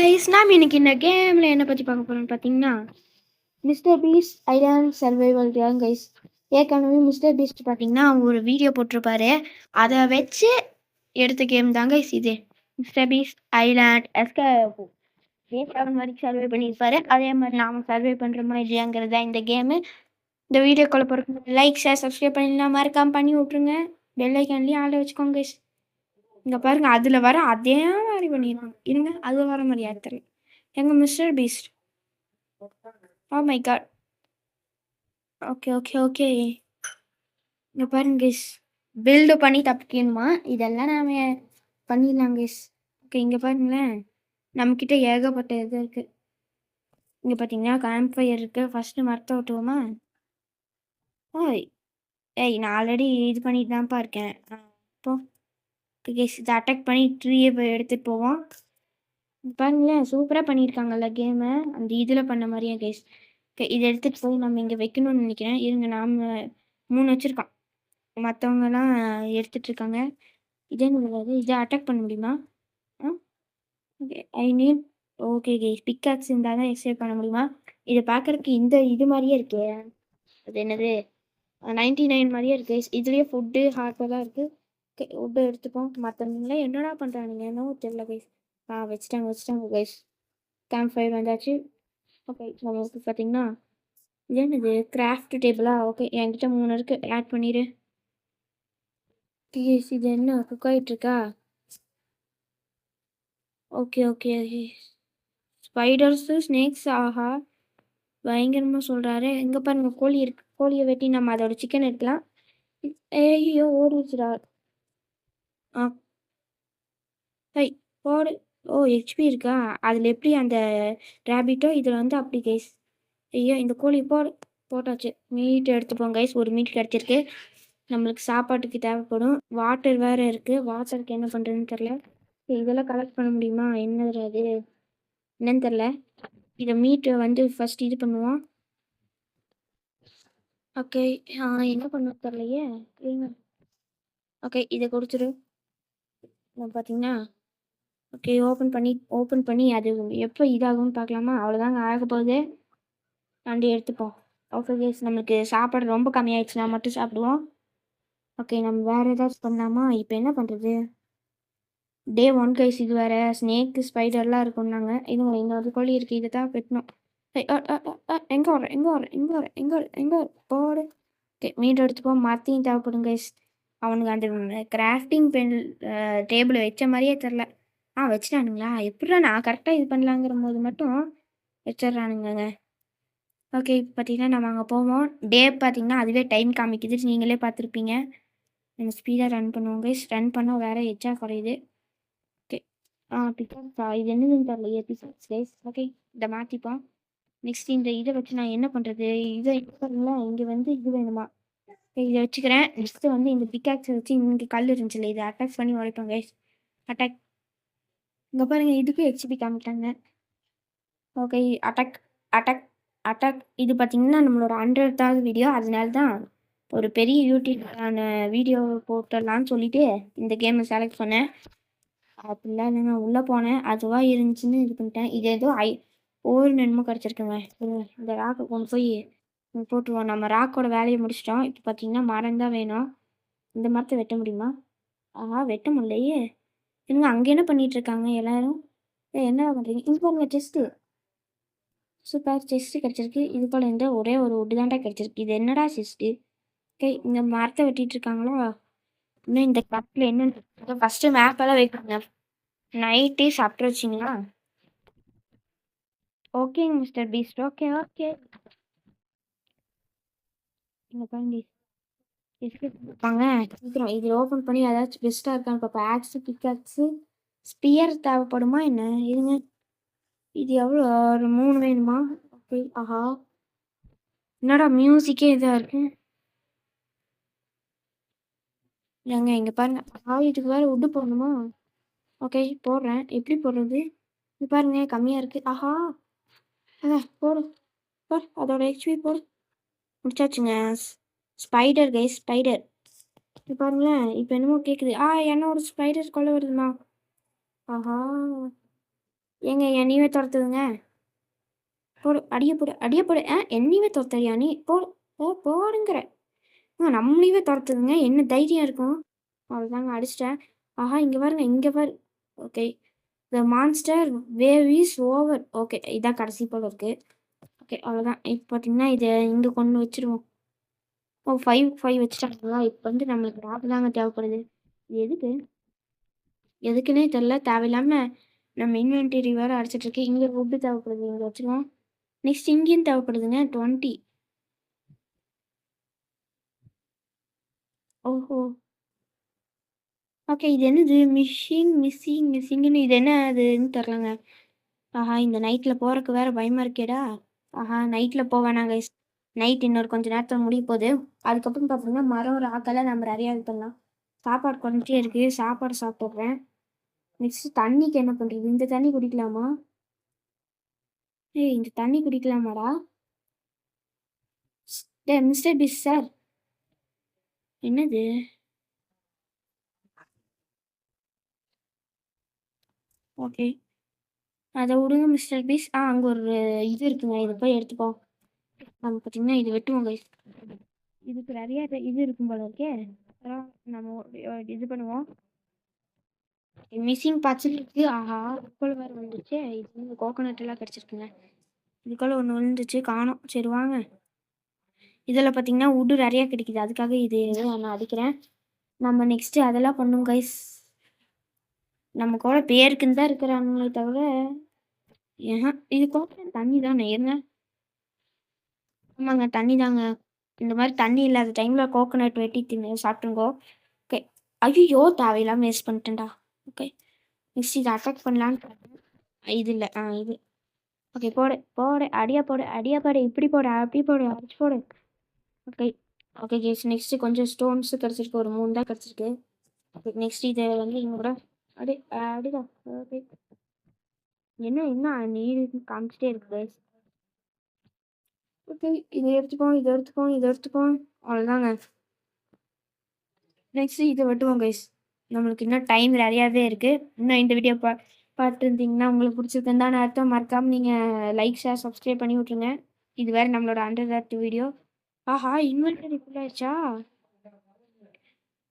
Guys நாம் இன்னைக்கு இந்த கேமில் என்ன பற்றி பார்க்க போகிறோம்னு பார்த்தீங்கன்னா mister Beast island survival game guys. ஏற்கனவே மிஸ்டர் பீஸ்ட் பார்த்தீங்கன்னா அவங்க ஒரு வீடியோ போட்டிருப்பாரு, அதை வச்சு எடுத்த கேம் தான் கைஸ் இது. மிஸ்டர் பீஸ்ட் ஐலாண்ட் செவன் வரைக்கும் சர்வை பண்ணியிருப்பாரு, அதே மாதிரி நாம் சர்வை பண்ணுற மாதிரியாங்கிறது தான் இந்த கேமு. இந்த வீடியோக்குள்ள போகிறதுக்கு லைக் ஷேர் சப்ஸ்கிரைப் பண்ணிடலாம், மறக்காம பண்ணி விட்ருங்க. பெல் ஐக்கான்லேயும் ஆள வச்சுக்கோங்க கைஸ். இங்கே பாருங்க, அதில் வர அதே மாதிரி பண்ணிடுவாங்க. இருங்க, அது வர மாதிரி யார் தெரியல. எங்க Mister Beast. Oh my God. Okay okay okay, இங்கே பாருங்க கைஸ், பில்டு பண்ணி தப்பிக்கணுமா, இதெல்லாம் நாம பண்ணிடலாம் கைஸ். ஓகே, இங்கே பாருங்களேன், நம்மக்கிட்ட ஏகப்பட்ட இது இருக்குது. இங்கே பார்த்தீங்கன்னா கேம்ப் ஃபயர் இருக்குது. ஃபஸ்ட்டு மரத்தை ஓட்டுவோமா? ஓய் ஏய், நான் ஆல்ரெடி இது பண்ணிட்டு தான்ப்பா இருக்கேன். இப்போ கைஸ் இதை அட்டாக் பண்ணி ட்ரீயை போய் எடுத்துகிட்டு போவோம். பாருங்களேன், சூப்பராக பண்ணியிருக்காங்கல்ல கேமை, அந்த இதில் பண்ண மாதிரியே கைஸ். இதை எடுத்துகிட்டு போய் நம்ம இங்கே வைக்கணும்னு நினைக்கிறேன். இருங்க, நாம் 3 வச்சுருக்கோம், மற்றவங்கலாம் எடுத்துகிட்ருக்காங்க. இதே முடியாது, இதை அட்டாக் பண்ண முடியுமா? Okay I need. Okay guys, pickaxe இருந்தால் தான் எக்ஸ்டேட் பண்ண முடியுமா? இதை பார்க்குறதுக்கு இந்த இது மாதிரியே இருக்கே, அது என்னது 99 மாதிரியே இருக்குது கைஸ். இதுலேயே ஃபுட்டு ஹார்ட்டெல்லாம் இருக்குது. ஓகே, ஃபுட்டு எடுத்துப்போம். மற்றவங்களாம் என்னடா பண்ணுறானுங்க என்னவோ தெரியல கைஸ். வச்சுட்டாங்க கைஸ். கேம்ப் ஃபயர் வந்தாச்சு. ஓகே, நமக்கு பார்த்தீங்கன்னா இது என்னது கிராஃப்ட் டேபிளா? ஓகே, என்கிட்ட 3 இருக்குது, ஆட் பண்ணிடு. கைஸ் இது என்ன குக் ஆகிட்டுருக்கா? Okay okay okay, spiders snakes, ஆஹா பயங்கரமாக சொல்கிறாரு. எங்கே பாருங்க, கோழி இருக்குது. கோழியை வெட்டி நம்ம அதோட சிக்கன் எடுக்கலாம். ஐயோ ஓடிச்சுடா. ஆ ஹை போடு. ஓ ஹெச்பி இருக்கா? அதில் எப்படி அந்த ரேபிட்டோ இதில் வந்து அப்படி கைஸ். ஐயோ, இந்த கோழி போட்டாச்சு. மீட் எடுத்துப்போம் கைஸ். ஒரு மீட் கிடச்சிருக்கு. நம்மளுக்கு சாப்பாட்டுக்கு தேவைப்படும். வாட்டர் வேறு இருக்குது, வாட்டருக்கு என்ன பண்ணுறதுன்னு தெரில. இதெல்லாம் கலெக்ட் பண்ண முடியுமா? என்னது அது என்னன்னு தெரில. இதை மீட்டை வந்து ஃபஸ்ட் இது பண்ணுவோம். ஓகே, என்ன பண்ண தெரிலையே. ஓகே, இதை கொடுத்துரு. பார்த்தீங்கன்னா ஓகே, ஓப்பன் பண்ணி அது எப்போ இதாகும்னு பார்க்கலாமா? அவ்வளோதாங்க, ஆக போகுது. வண்டி எடுத்துப்போம். ஓகே கேஸ், நம்மளுக்கு சாப்பாடு ரொம்ப கம்மியாயிடுச்சுன்னா மட்டும் சாப்பிடுவோம். ஓகே, நம்ம வேறு ஏதாச்சும் பண்ணலாமா? இப்போ என்ன பண்ணுறது? டே 1 கைஸ். இது வேறு ஸ்னேக்கு ஸ்பைடர்லாம் இருக்கும்னாங்க. இதுங்க இன்னொரு கோழி இருக்குது, இதை தான் வெட்டணும். எங்கே வர போடு. ஓகே, மீட் எடுத்துப்போம். மரத்தையும் தேவைப்படும் கைஸ். அவனுக்கு அந்த கிராஃப்டிங் டேபிள் வச்ச மாதிரியே தெரில. வச்சுட்டானுங்களா? எப்படிடா நான் கரெக்டாக இது பண்ணலாங்கிற போது மட்டும் வச்சிட்றானுங்க. ஓகே, இப்போ பார்த்தீங்கன்னா நம்ம அங்கே போவோம். டே பார்த்தீங்கன்னா அதுவே டைம் காமிக்குது, நீங்களே பார்த்துருப்பீங்க. நம்ம ஸ்பீடாக ரன் பண்ணுவோம் கைஸ். ரன் பண்ணால் வேறு எச்சா குறையுது. ஓகே, பிக்காக்ஸா? இது என்னதுன்னு தெரியலையே. Pickaxe guys. ஓகே, இதை மாற்றிப்போம். நெக்ஸ்ட் இந்த இதை வச்சு நான் என்ன பண்ணுறது? இதை இங்கே வந்து இது வேணுமா? ஓகே, இதை வச்சுக்கிறேன். நெக்ஸ்ட்டு வந்து இந்த பிக்காக்ஸை வச்சு இங்கே கல் இருந்துச்சுல்ல, இதை அட்டாக் பண்ணி உடைப்போம் கைஸ். அட்டாக். இங்கே பாருங்கள், இதுக்கும் ஹெச்பி காமிட்டாங்க. Okay, attack attack attack. இது பார்த்தீங்கன்னா நம்மளோட 100th வீடியோ, அதனால தான் ஒரு பெரிய யூடியூப்பான வீடியோ போட்டுடலான்னு சொல்லிட்டு இந்த கேமை செலக்ட் பண்ணேன். அப்படிலாம் இல்லைங்க, உள்ளே போனேன், அதுவாக இருந்துச்சுன்னு இது பண்ணிட்டேன். இது ஏதோ ஒவ்வொரு நன்மை கிடச்சிருக்குங்க. இந்த ராக்கை கொண்டு போய் போட்டுருவோம். நம்ம ராக்கோட வேலையை முடிச்சிட்டோம். இப்போ பார்த்தீங்கன்னா மரம் தான் வேணும். இந்த மரத்தை வெட்ட முடியுமா? வெட்ட முடியலையே. இவங்க அங்கே என்ன பண்ணிட்டு இருக்காங்க எல்லாரும்? என்ன பண்ணுறீங்க? இங்கே பாருங்க, செஸ்ட்டு. சூப்பர், செஸ்ட்டு கிடச்சிருக்கு. இது போல் இந்த ஒரே ஒரு உட்டு தான்டா கிடச்சிருக்கு. இது என்னடா செஸ்ட்டு? ஓகே, இந்த மரத்தை வெட்டிட்டு இருக்காங்களோ. இன்னும் இந்த கப்பில் என்ன ஃபஸ்ட்டு மேப்பெல்லாம் வைக்கணுங்க. நைட்டே சாப்பிட்டு வச்சிங்களா? ஓகேங்க மிஸ்டர் பீஸ்ட். ஓகே ஓகே, இங்கே பாருங்க இருப்பாங்க. சீக்கிரம் இதில் ஓப்பன் பண்ணி ஏதாச்சும் பெஸ்ட்டாக இருக்கான்னு பார்ப்போம். ஆக்ஸு, பிக்காக்ஸு, ஸ்பியர் தேவைப்படுமா என்ன? இருங்க, இது எவ்வளோ? ஒரு 3 வேணுமா? ஓகே, ஆஹா என்னடா மியூசிக்கே இதாக இருக்கு. ஏங்க இங்கே பாருங்க, இதுக்கு வேறு உட்டு போடணுமா? ஓகே, போடுறேன். எப்படி போடுறது? இது பாருங்க, கம்மியாக இருக்குது. ஆஹா போடு அதோட ஹெச்பி போடு. முடிச்சாச்சுங்க. Spider guys, spider. இது பாருங்களேன், இப்போ என்னமோ கேட்குது. என்ன ஒரு ஸ்பைடர் கொள்ள வருதுமா? ஆஹா ஏங்க என்னையவே துரத்துதுங்க. போடு அடிய போடு அடிய போடு. என்னையவே துரத்துறியா நீ? போடு போடுங்கிற. நம்மளையவே துரத்துதுங்க. என்ன தைரியம் இருக்கும்? அவ்வளோதாங்க அடிச்சிட்டேன். ஆஹா! இங்க பாருங்க, இங்க பாரு. Okay. The monster wave is over. Okay. இதான் கடைசி போல இருக்கு. ஓகே. அவ்வளோதான். இப்போ பார்த்தீங்கன்னா, இத இங்க கொண்டு வச்சுருவோம். 5 வச்சுட்டாங்களா? இப்போ வந்து நம்மளுக்கு ராடு தாங்க தேவைப்படுது. இது எதுக்கு? எதுக்குன்னே தெரியல. தேவையில்லாம நம்ம இன்வென்டரி வேற அடிச்சிட்டு இருக்கு. இங்க வுட் தேவைப்படுது. இங்க வச்சுருவோம். நெக்ஸ்ட் இங்கேயும் தேவைப்படுதுங்க 20. ஓஹோ! ஓகே. இது என்னது? மிஸ்ஸிங்ன்னு இது என்ன அதுன்னு தெரிலங்க. ஆஹா! இந்த நைட்ல போறக்கு வேற பயமா இருக்கேடா! ஆஹா! நைட்ல போ வேணாம் கைஸ். நைட் இன்னொரு கொஞ்ச நேரத்துல முடிய போது. அதுக்கப்புறம் பார்த்தீங்கன்னா, மரம், ராக்கெல்லாம் நம்ம நெறையா இது பண்ணலாம். சாப்பாடு குறைஞ்சிட்டே இருக்கு. சாப்பாடு சாப்பிட்டுடுறேன். நெக்ஸ்ட் தண்ணிக்கு என்ன பண்றது? இந்த தண்ணி குடிக்கலாமா? ஏய், இந்த தண்ணி குடிக்கலாமாடா? டேய் மிஸ்டர் பீஸ்ட் சார். என்னது? ஓகே. அத விடுங்க மிஸ்டர் பீஸ்ட். அங்க ஒரு இது இருக்குங்க. இத போய் எடுத்துப்போம். நம்ம பார்த்தீங்கன்னா, இது வெட்டுவோம் கைஸ். இதுக்கு நெறைய இது இருக்கும் போல இருக்கே. அப்புறம் நம்ம இது பண்ணுவோம். மிஸ்ஸிங் பார்ட்ஸ்ன்னு இருக்கு. ஆஹா! இதுக்குள்ள வேற வந்துருச்சே. இது வந்து கோகோனட் எல்லாம் கிடைச்சிருக்குங்க. இதுக்குள்ள ஒண்ணு விழுந்துச்சு. காணோம். சரி வாங்க. இதுல பார்த்தீங்கன்னா, வுட் நெறைய கிடைக்குது. அதுக்காக இது நான் அடிக்கிறேன். நம்ம நெக்ஸ்ட் அதெல்லாம் பண்ணுவோம் கைஸ். நம்ம கூட பேருக்குன்னு தான் இருக்கிறானுங்களே தவிர இது கோகோனட் தண்ணி தானே. இருங்க. ஆமாங்க, தண்ணி தாங்க. இந்த மாதிரி தண்ணி இல்லாத டைம்ல கோகோனட் வெட்டி சாப்பிட்டுங்கோ. ஓகே. ஐயோ! தேவையில்லாம வேஸ்ட் பண்ணிட்டேன்டா. ஓகே. நெக்ஸ்ட் இதை அட்டாக் பண்ணலான்னு பார்த்தேன். இது இல்லை. இது. ஓகே. போடு போடு அடியா போடு அடியா போடு. இப்படி போடு அப்படி போடு அடிச்சு போடு. ஓகே. Okay guys. நெக்ஸ்ட் கொஞ்சம் ஸ்டோன்ஸ் கிடச்சிருக்கு. ஒரு 3 தான் கிடச்சிருக்கு. ஓகே. நெக்ஸ்ட் இதை வந்து இங்க கூட அடி அடிதான். ஓகே. என்ன நீர் காமிச்சிட்டே இருக்கு கைஸ். ஓகே. இதை எடுத்துப்போம், இதை எடுத்துப்போம், இதை எடுத்துப்போம். அவ்வளோதாங்க. நெக்ஸ்ட் இதை வெட்டுவோம் கைஸ். நம்மளுக்கு இன்னும் டைம் நிறையாவே இருக்குது. இன்னும் இந்த வீடியோ பார்த்துருந்தீங்கன்னா உங்களுக்கு பிடிச்சிருக்குன்னு தான் அர்த்தம். மறக்காமல் நீங்கள் லைக், ஷேர், சப்ஸ்கிரைப் பண்ணி விட்ருங்க. இது வேறு நம்மளோட 100th வீடியோ. ஆஹா! இன்வென்டரி ஃபுல் ஆயிடுச்சா?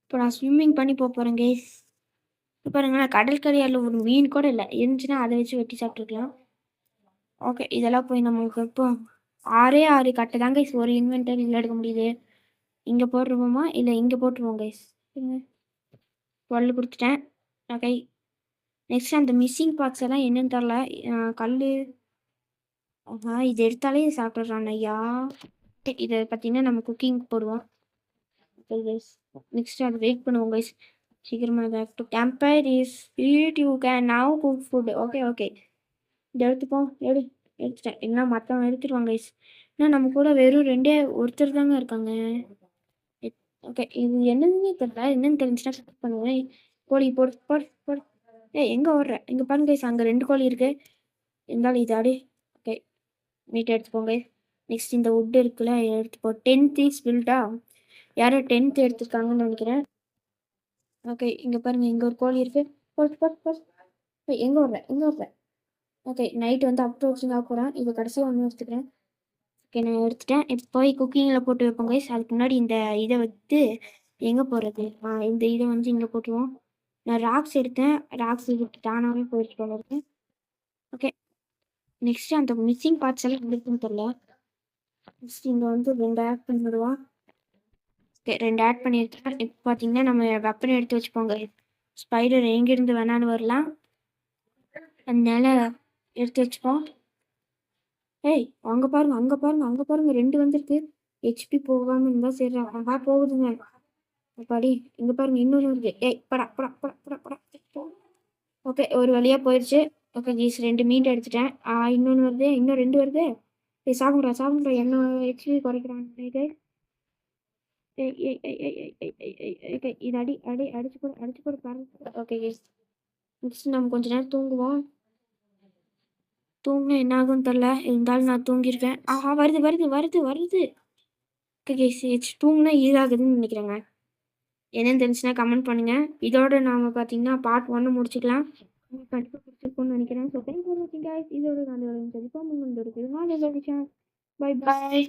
இப்போ நான் ஸ்விம்மிங் பண்ணி போகிறேன் கைஸ். இப்போ பாருங்களேன், கடல் கரையால் ஒரு மீன் கூட இல்லை. இருந்துச்சுன்னா அதை வச்சு வெட்டி சாப்பிட்டுருக்கலாம். ஓகே. இதெல்லாம் போய் நம்மளுக்கு இப்போ 6 கட்டை தான் கைஸ் ஒரு இன்வென்டரியில் எடுக்க முடியுது. இங்கே போட்டுருவோமா? இல்லை இங்கே போட்டுருவோம் கைஸ். 12 கொடுத்துட்டேன். ஓகே. நெக்ஸ்ட் அந்த மிஸ்ஸிங் பார்ட்ஸ் எல்லாம் என்னன்னு தெரில. கல். ஆஹா! இது எடுத்தாலே சாப்பிட்றான் ஐயா. இதை பார்த்தீங்கன்னா நம்ம குக்கிங் போடுவோம். நெக்ஸ்ட் அது வெயிட் பண்ணுவோம் கைஸ். சீக்கிரமாக back to camper is sweet you can now cook food. Okay. இதை எடுத்துப்போம். எடுத்துட்டேன். என்ன மற்றவங்க எடுத்துருவாங்க கைஸ். ஏன்னா நம்ம கூட வெறும் ஒருத்தர் தாங்க இருக்காங்க. ஓகே. இது என்னதுன்னே தெரியல. என்னன்னு தெரிஞ்சுன்னா கட் பண்ணுவேன். கோழி போடு போடு போடு. எங்கே ஓடுற? இங்கே பாருங்க கைஸ், அங்கே 2 கோழி இருக்கு. இருந்தாலும் இது ஆடி. ஓகே. மீட் எடுத்துப்போங்க. நெக்ஸ்ட் இந்த வுட் இருக்குல்ல, எடுத்துப்போம். 10th is பில்டா. யாரோ 10th எடுத்துருக்காங்கன்னு நினைக்கிறேன். ஓகே. இங்கே பாருங்க, இங்கே ஒரு கோழி இருக்கு. எங்கே வர்ற? ஓகே. நைட் வந்து அப்ரோச்சிங் ஆக போகிறேன். இது கடைசியாக ஒன்று எடுத்துக்கிறேன். ஓகே. நான் எடுத்துட்டேன். இப்போ போய் குக்கிங்கில் போட்டு வைப்போம் கைஸ். அதுக்கு முன்னாடி இந்த இதை வந்து எங்கே போடுறது? இந்த இதை வந்து இங்கே போட்டுருவோம். நான் ராக்ஸ் எடுத்தேன். ராக்ஸ் விட்டு தானாகவே போயிட்டு போல இருக்கு. ஓகே. நெக்ஸ்ட் அந்த மிஸ்ஸிங் பார்ட்ஸ் எல்லாம் இருக்குன்னு தெரியல. நெக்ஸ்ட் இங்கே வந்து 2 ஆட் பண்ணிவிடுவோம். ஓகே. 2 ஆட் பண்ணியிருக்கேன். இப்போ பார்த்தீங்கன்னா நம்ம வெப்பன் எடுத்து வச்சுப்போங்க. ஸ்பைடர் எங்கேருந்து வேணாலும் வரலாம். அதனால எடுத்து வச்சுப்போம். ஏய், அங்கே பாருங்க 2 வந்திருக்கு. ஹெச்பி போகாமல் இருந்தால் சரி. ஆஹா! போகுதுங்க. அப்பாடி. இங்கே பாருங்க, இன்னொன்று வருது. ஏய், படா படா படா படா படா. ஓகே. ஒரு வழியாக போயிடுச்சு. ஓகே ஜீஸ், 2 மீட் எடுத்துட்டேன். இன்னொன்று வருது. இன்னும் 2 வருது. சாப்பிட்றா. என்ன ஹெச்பி குறைக்கிறான் இது. இது அடிச்சு போடு பாருங்க. Okay guys. நெக்ஸ்ட் நம்ம கொஞ்ச நேரம் தூங்குவோம். தூங்கினா என்ன ஆகும்னு தெரில. இருந்தாலும் நான் தூங்கியிருக்கேன். ஆஹா! வருது. Okay guys. தூங்கினா ஈராகுதுன்னு நினைக்கிறேங்க. என்னன்னு தெரிஞ்சுன்னா கமெண்ட் பண்ணுங்க. இதோட நாம பார்த்தீங்கன்னா பார்ட் 1 முடிச்சுக்கலாம். உங்களுக்கு கண்டிப்பா பிடிச்சிருக்கும்னு நினைக்கிறேன். ஸோ தேங்க்ஸ் ஃபார் வாட்சிங் கைஸ். இதோட நான் சந்திப்போம். உங்களோட பை பாய்.